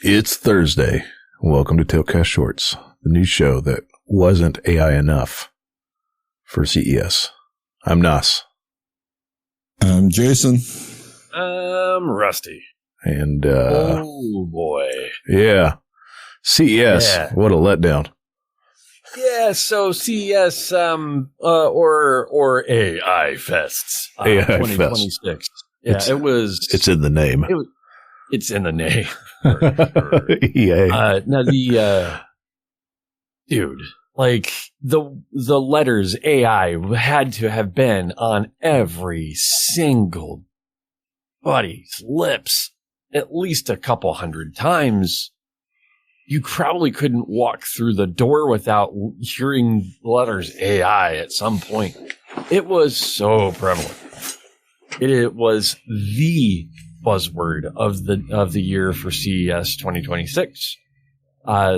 It's Thursday. Welcome to Tiltcast Shortz, the new show that wasn't AI enough for CES. I'm Nauss. I'm Jason. I'm Rusty. And, oh boy. Yeah. CES. Yeah. What a letdown. Yeah, so CES, or AI Fests. AI 2026. Fest. Yeah, It's in the name. It's in the name. Yeah. Now dude, like the letters AI had to have been on every single buddy's lips at least a couple hundred times. You probably couldn't walk through the door without hearing the letters AI at some point. It was so prevalent. It was the buzzword of the year for CES 2026.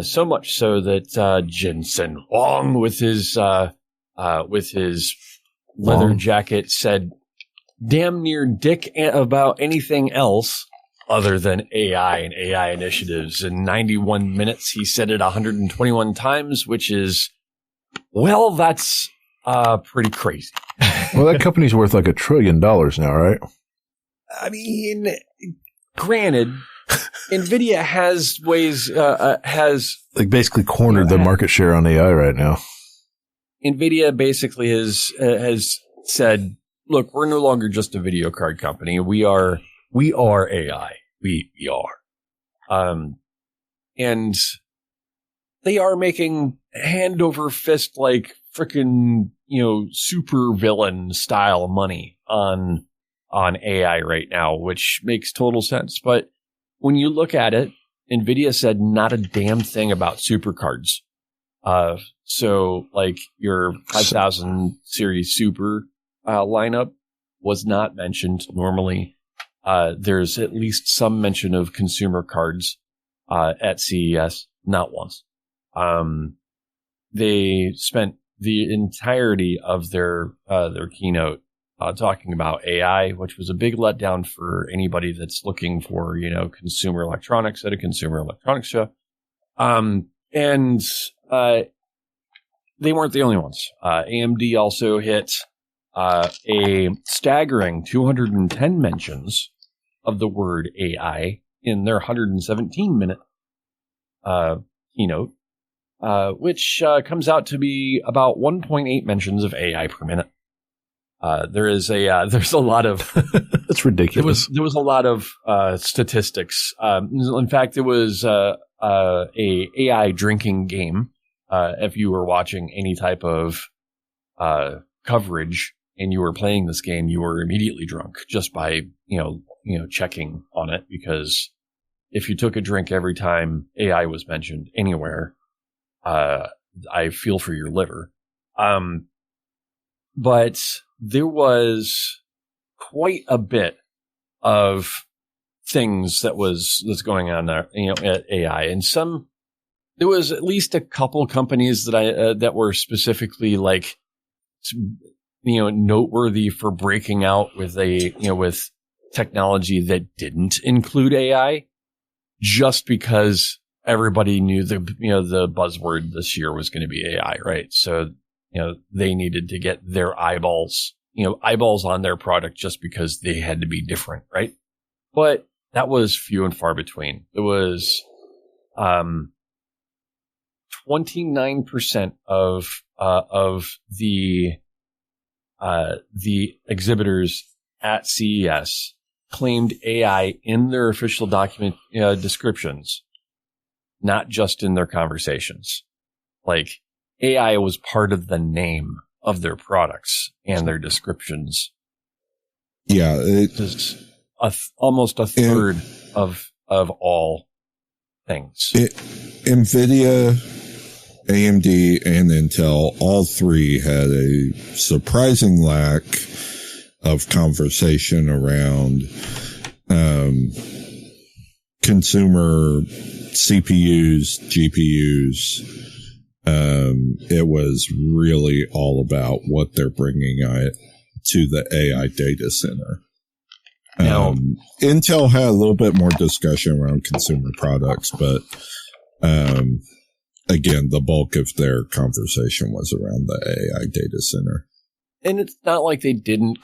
So much so that Jensen Huang with his leather jacket said damn near dick about anything else other than AI and AI initiatives. In 91 minutes, he said it 121 times, which is, well, that's pretty crazy. Well, that company's worth like $1 trillion now, right? I mean, granted, NVIDIA has like basically cornered the market share on AI right now. NVIDIA basically has said, look, we're no longer just a video card company. We are AI. We are. And they are making hand over fist like freaking, super villain style money on AI right now, which makes total sense. But when you look at it, NVIDIA said not a damn thing about supercards. So like your 5000 series super lineup was not mentioned normally. There's at least some mention of consumer cards at CES, not once. They spent the entirety of their keynote talking about AI, which was a big letdown for anybody that's looking for, consumer electronics at a consumer electronics show. And they weren't the only ones. AMD also hit a staggering 210 mentions of the word AI in their 117-minute keynote, which comes out to be about 1.8 mentions of AI per minute. There's a lot of that's ridiculous. There was a lot of statistics. In fact, it was a AI drinking game. If you were watching any type of coverage and you were playing this game, you were immediately drunk just by checking on it, because if you took a drink every time AI was mentioned anywhere, I feel for your liver. But there was quite a bit of things that's going on there, at AI, and there was at least a couple companies that were specifically like, noteworthy for breaking out with with technology that didn't include AI, just because everybody knew the buzzword this year was going to be AI, right? So, they needed to get their eyeballs on their product just because they had to be different, right? But that was few and far between. It was 29% of the exhibitors at CES claimed AI in their official document descriptions, not just in their conversations. Like, AI was part of the name of their products and their descriptions. Yeah, it's almost a third of all things. NVIDIA, AMD, and Intel, all three had a surprising lack of conversation around consumer CPUs, GPUs. It was really all about what they're bringing to the AI data center. Now, Intel had a little bit more discussion around consumer products, but again, the bulk of their conversation was around the AI data center. and it's not like they didn't,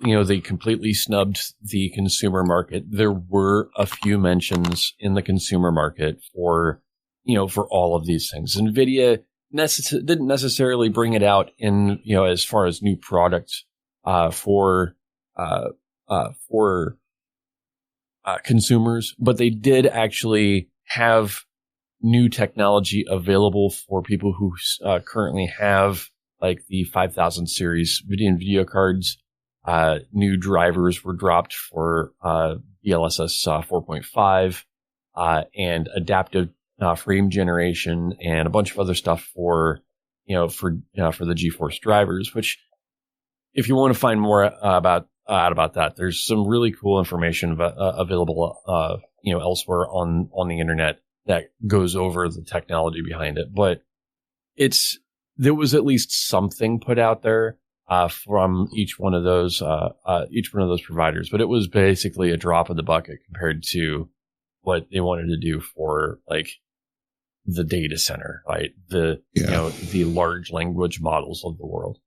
they completely snubbed the consumer market. There were a few mentions in the consumer market for all of these things. NVIDIA didn't necessarily bring it out in, as far as new products for consumers, but they did actually have new technology available for people who currently have like the 5000 series video cards. New drivers were dropped for DLSS 4.5 and adaptive frame generation and a bunch of other stuff for the GeForce drivers. Which, if you want to find more out about that, there's some really cool information available elsewhere on the internet that goes over the technology behind it. But there was at least something put out there from each one of those providers, but it was basically a drop in the bucket compared to what they wanted to do for like the data center, right? The large language models of the world.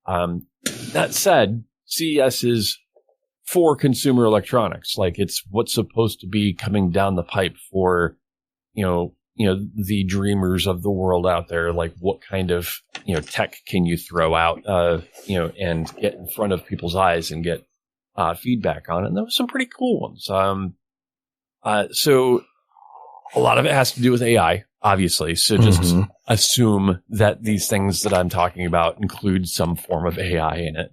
That said, CES is for consumer electronics. Like, it's what's supposed to be coming down the pipe for, the dreamers of the world out there. Like, what kind of, tech can you throw out, and get in front of people's eyes and get feedback on it. And there was some pretty cool ones. So a lot of it has to do with AI, obviously. So just assume that these things that I'm talking about include some form of AI in it.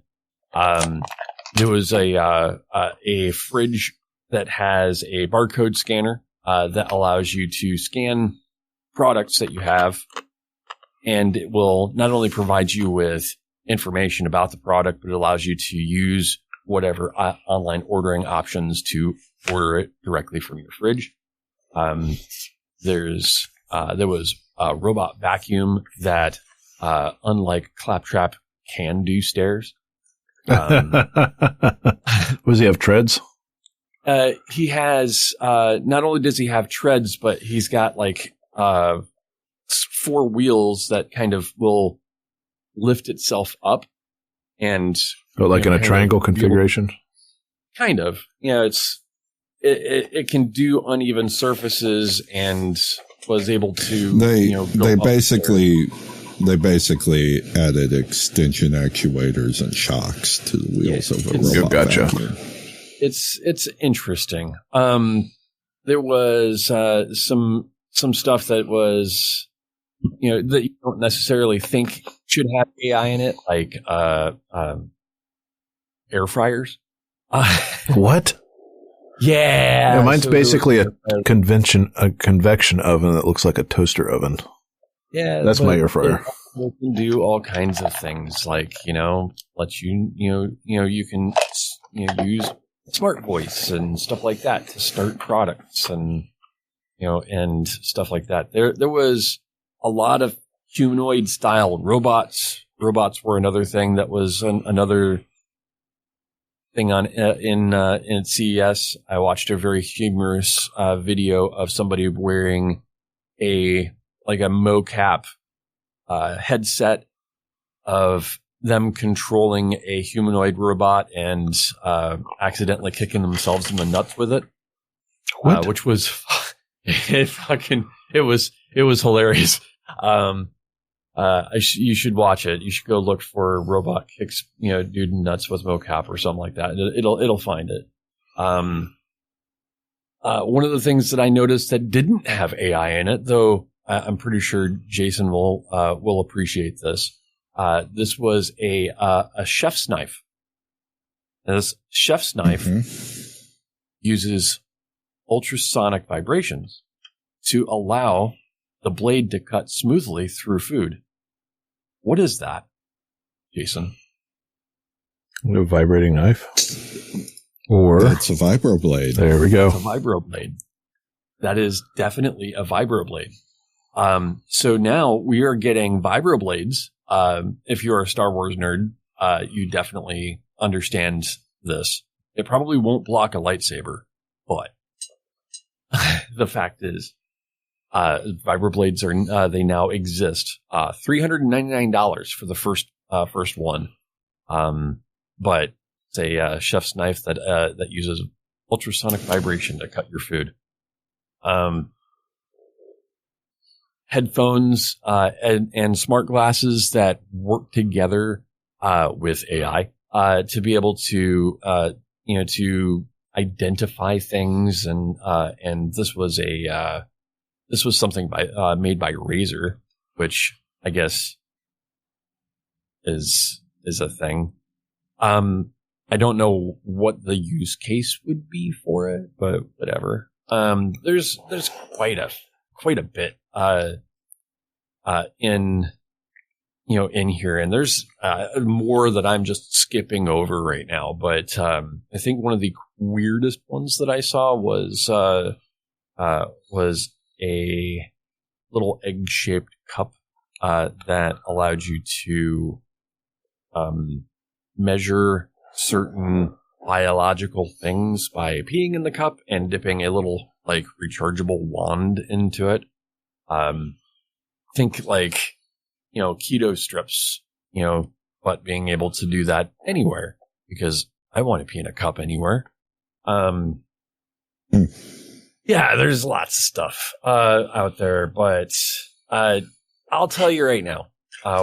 There was a fridge that has a barcode scanner that allows you to scan products that you have, and it will not only provide you with information about the product, but it allows you to use whatever online ordering options to order it directly from your fridge. There was a robot vacuum that, unlike Claptrap, can do stairs. Does he have treads? He has, not only does he have treads, but he's got like, 4 wheels that kind of will lift itself up and. Oh, like in a triangle configuration? Kind of. It can do uneven surfaces and was able to, They basically added extension actuators and shocks to the wheels of a robot Gotcha. vacuum. It's interesting. There was some stuff that was, that you don't necessarily think should have AI in it, like air fryers. What? Yeah, mine's basically a convection oven that looks like a toaster oven. Yeah, that's my air fryer. It can do all kinds of things, like let you can use smart voice and stuff like that to start products and and stuff like that. There was a lot of humanoid style robots. Robots were another thing that was another thing on in CES. I watched a very humorous video of somebody wearing a mocap headset of them controlling a humanoid robot and accidentally kicking themselves in the nuts with it. What? Which was it was hilarious. You should watch it. You should go look for robot kicks, dude nuts with mocap or something like that. It'll find it. One of the things that I noticed that didn't have AI in it, though I'm pretty sure Jason will appreciate this. This was a chef's knife. And this chef's knife uses ultrasonic vibrations to allow the blade to cut smoothly through food. What is that, Jason? A vibrating knife? Or it's a vibroblade. There we go. It's a vibroblade. That is definitely a vibroblade. So now we are getting vibroblades. If you're a Star Wars nerd, you definitely understand this. It probably won't block a lightsaber, but the fact is, vibroblades are they now exist. $399 for the first one, but it's a chef's knife that uses ultrasonic vibration to cut your food. Headphones and smart glasses that work together with AI to be able to to identify things, and this was something made by Razer, which I guess is a thing. I don't know what the use case would be for it, but whatever. There's quite a bit in here, and there's more that I'm just skipping over right now. But I think one of the weirdest ones that I saw was a little egg-shaped cup that allowed you to measure certain biological things by peeing in the cup and dipping a little like rechargeable wand into it. Think like, keto strips, but being able to do that anywhere, because I want to pee in a cup anywhere. Yeah, there's lots of stuff out there, but I'll tell you right now,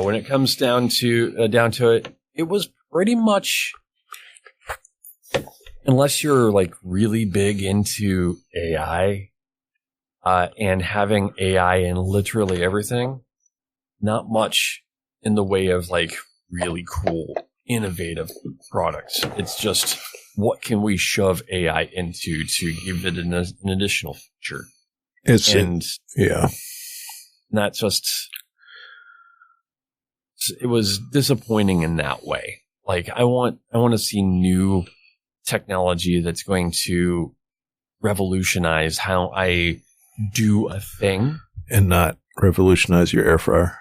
when it comes down to it, it was pretty much, unless you're like really big into AI and having AI in literally everything, not much in the way of like really cool, innovative products. It's just, what can we shove AI into to give it an additional feature? Not just, it was disappointing in that way. Like, I want to see new technology that's going to revolutionize how I do a thing, and not revolutionize your air fryer.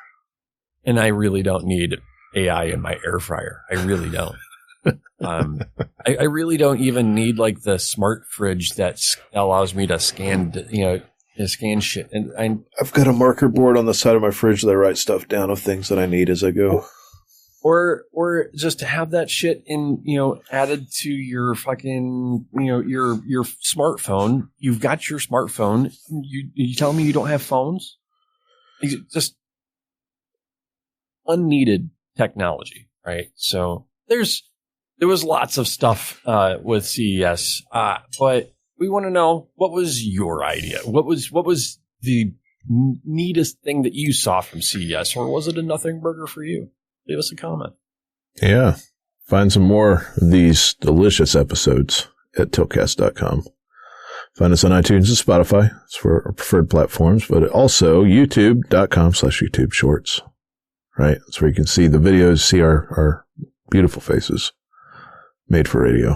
And I really don't need AI in my air fryer. I really don't. I really don't even need like the smart fridge that allows me to scan, scan shit. And I've got a marker board on the side of my fridge that I write stuff down of things that I need as I go. Or just to have that shit in, added to your fucking, your smartphone. You've got your smartphone. You tell me you don't have phones? Just unneeded technology, right? So there was lots of stuff with CES, but we want to know, what was your idea? What was the neatest thing that you saw from CES, or was it a nothing burger for you? Leave us a comment. Yeah. Find some more of these delicious episodes at tiltcast.com. Find us on iTunes and Spotify. It's for our preferred platforms, but also youtube.com/YouTube Shorts. Right? That's where you can see the videos, see our beautiful faces made for radio.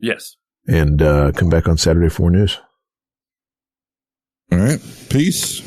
Yes. And come back on Saturday for news. All right. Peace.